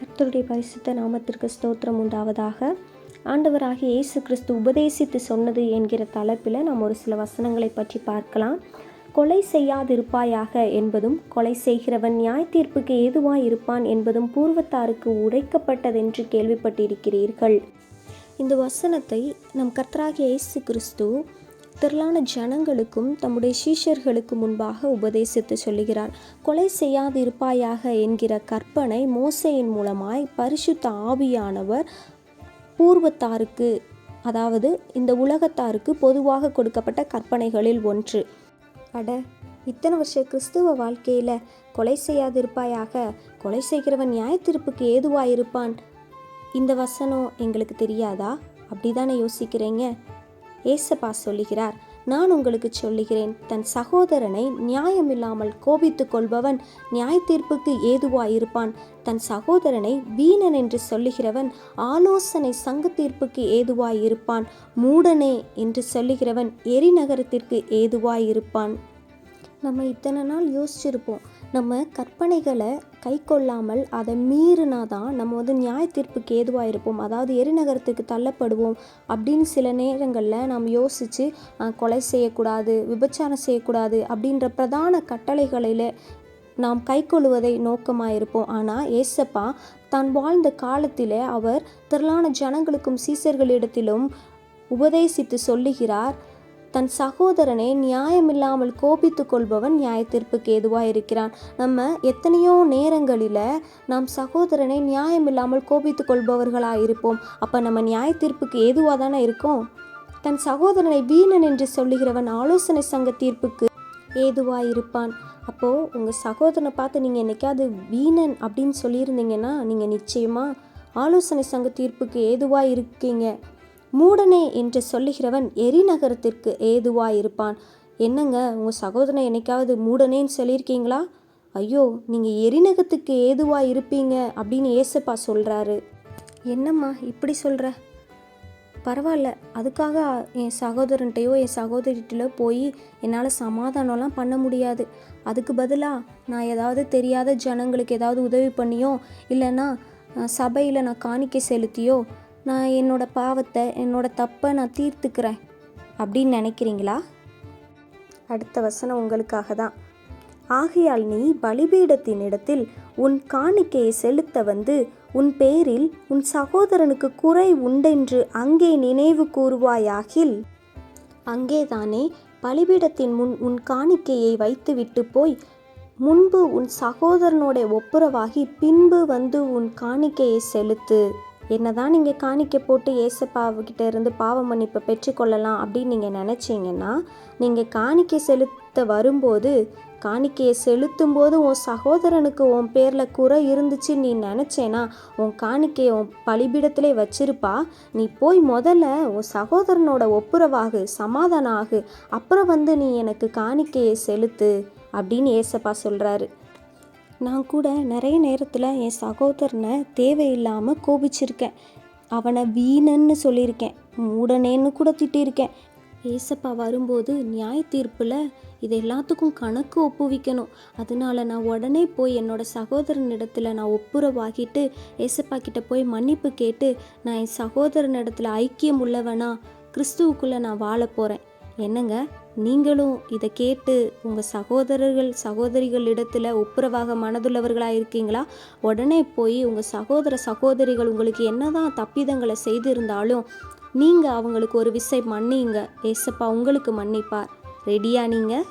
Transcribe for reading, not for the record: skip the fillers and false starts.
கர்த்தருடைய பரிசுத்த நாமத்திற்கு ஸ்தோத்திரம் உண்டாவதாக. ஆண்டவராகிய இயேசு கிறிஸ்து உபதேசித்து சொன்னது என்கிற தலைப்பில் நாம் ஒரு சில வசனங்களை பற்றி பார்க்கலாம். கொலை செய்யாதிருப்பாயாக என்பதும் கொலை செய்கிறவன் நியாய தீர்ப்புக்கு ஏதுவாய் இருப்பான் என்பதும் பூர்வத்தாருக்கு உரைக்கப்பட்டதென்று கேள்விப்பட்டிருக்கிறீர்கள். இந்த வசனத்தை நம் கர்த்தராகிய இயேசு கிறிஸ்து திரளான ஜனங்களுக்கும் தம்முடைய சீஷர்களுக்கு முன்பாக உபதேசித்து சொல்லுகிறார். கொலை செய்யாதிருப்பாயாக என்கிற கற்பனை மோசேயின் மூலமாய் பரிசுத்த ஆவியானவர் பூர்வத்தாருக்கு, அதாவது இந்த உலகத்தாருக்கு பொதுவாக கொடுக்கப்பட்ட கற்பனைகளில் ஒன்று. இத்தனை வருஷ கிறிஸ்துவ வாழ்க்கையில் கொலை செய்யாதிருப்பாயாக, கொலை செய்கிறவன் நியாய தீர்ப்புக்கு ஏதுவாயிருப்பான், இந்த வசனம் எங்களுக்கு தெரியாதா? அப்படிதானே யோசிக்கிறீங்க? ஏசப்பா சொல்லுகிறார், நான் உங்களுக்கு சொல்லுகிறேன், தன் சகோதரனை நியாயமில்லாமல் கோபித்து கொள்பவன் நியாய தீர்ப்புக்கு ஏதுவாயிருப்பான். தன் சகோதரனை வீணன் என்று சொல்லுகிறவன் ஆலோசனை சங்க தீர்ப்புக்கு ஏதுவாயிருப்பான். மூடனே என்று சொல்லுகிறவன் எரிநகரத்திற்கு ஏதுவாயிருப்பான். நம்ம இத்தனை நாள் யோசிச்சிருப்போம், நம்ம கற்பனைகளை கை கொள்ளாமல் அதை மீறினாதான் நம்ம நியாய தீர்ப்புக்கு ஏதுவாக இருப்போம், அதாவது எரிநகரத்துக்கு தள்ளப்படுவோம் அப்படின்னு சில நேரங்களில் நாம் யோசித்து கொலை செய்யக்கூடாது, விபச்சாரம் செய்யக்கூடாது அப்படின்ற பிரதான கட்டளைகளில் நாம் கை கொள்வதை நோக்கமாக இருப்போம். ஆனால் ஏசப்பா தான் வாழ்ந்த காலத்திலே அவர் திரளான ஜனங்களுக்கும் சீசர்களிடத்திலும் உபதேசித்து சொல்லுகிறார், தன் சகோதரனை நியாயமில்லாமல் கோபித்து கொள்பவன் நியாய தீர்ப்புக்கு ஏதுவாக இருக்கிறான். நம்ம எத்தனையோ நேரங்களில் நாம் சகோதரனை நியாயமில்லாமல் கோபித்து கொள்பவர்களாக இருப்போம். அப்போ நம்ம நியாய தீர்ப்புக்கு ஏதுவாக தானே இருக்கோம். தன் சகோதரனை வீணன் என்று சொல்லுகிறவன் ஆலோசனை சங்க தீர்ப்புக்கு ஏதுவாக இருப்பான். அப்போது உங்கள் சகோதரனை பார்த்து நீங்கள் என்னைக்காவது வீணன் அப்படின்னு சொல்லியிருந்தீங்கன்னா நீங்கள் நிச்சயமாக ஆலோசனை சங்க தீர்ப்புக்கு ஏதுவாக இருக்கீங்க. மூடனே என்று சொல்லுகிறவன் எரிநகரத்திற்கு ஏதுவாயிருப்பான். என்னங்க, உங்கள் சகோதரனை என்னைக்காவது மூடனேன்னு சொல்லியிருக்கீங்களா? ஐயோ, நீங்கள் எரிநகரத்துக்கு ஏதுவாக இருப்பீங்க அப்படின்னு ஏசப்பா சொல்கிறாரு. என்னம்மா இப்படி சொல்கிற? பரவாயில்ல, அதுக்காக என் சகோதரன்ட்டையோ என் சகோதரிட்டையோ போய் என்னால் சமாதானம்லாம் பண்ண முடியாது. அதுக்கு பதிலாக நான் ஏதாவது தெரியாத ஜனங்களுக்கு ஏதாவது உதவி பண்ணியோ இல்லைன்னா சபையில் நான் காணிக்கை செலுத்தியோ நான் என்னோட பாவத்தை, என்னோட தப்பை நான் தீர்த்துக்கிறேன் அப்படின்னு நினைக்கிறீங்களா? அடுத்த வசனம் உங்களுக்காக தான். ஆகையால் நீ பலிபீடத்தின் இடத்தில் உன் காணிக்கையை செலுத்த வந்து உன் பேரில் உன் சகோதரனுக்கு குறை உண்டென்று அங்கே நினைவு கூறுவாயாகில், அங்கேதானே பலிபீடத்தின் முன் உன் காணிக்கையை வைத்துவிட்டு போய் முன்பு உன் சகோதரனோட ஒப்புரவாகி பின்பு வந்து உன் காணிக்கையை செலுத்து. என்னதான் நீங்கள் காணிக்கை போட்டு ஏசப்பாவுக்கிட்ட இருந்து பாவ மன்னிப்பை பெற்றுக்கொள்ளலாம் அப்படின்னு நீங்கள் நினச்சிங்கன்னா, நீங்கள் காணிக்கை செலுத்த வரும்போது, காணிக்கையை செலுத்தும் போது உன் சகோதரனுக்கு உன் பேரில் குறை இருந்துச்சு நீ நினச்சேன்னா உன் காணிக்கையை உன் பலிபீடத்திலே வச்சிருப்பா. நீ போய் முதல்ல உன் சகோதரனோட ஒப்புரவாகு, சமாதானம் ஆகு, அப்புறம் வந்து நீ எனக்கு காணிக்கையை செலுத்து அப்படின்னு ஏசப்பா சொல்கிறாரு. நான் கூட நிறைய நேரத்தில் என் சகோதரனை தேவையில்லாமல் கோபிச்சிருக்கேன். அவனை வீணன்னு சொல்லியிருக்கேன், மூடனேன்னு கூட திட்டியிருக்கேன். ஏசப்பா வரும்போது நியாய தீர்ப்பில் இது எல்லாத்துக்கும் கணக்கு ஒப்புவிக்கணும். அதனால நான் உடனே போய் என்னோட சகோதரனிடத்தில் நான் ஒப்புரவாகிட்டு ஏசப்பா கிட்ட போய் மன்னிப்பு கேட்டு நான் என் சகோதரனிடத்தில் ஐக்கியம் உள்ளவனா கிறிஸ்துவுக்குள்ளே நான் வாழ போகிறேன். என்னங்க, நீங்களும் இதை கேட்டு உங்கள் சகோதரிகள் இடத்துல ஒப்புரவாக மனதுள்ளவர்களாக இருக்கீங்களா? உடனே போய் உங்கள் சகோதரிகள் உங்களுக்கு என்னதான் தப்பிதங்களை செய்திருந்தாலும் நீங்கள் அவங்களுக்கு ஒரு விசை மன்னிங்க, ஏசப்பா உங்களுக்கு மன்னிப்பார். ரெடியா நீங்கள்?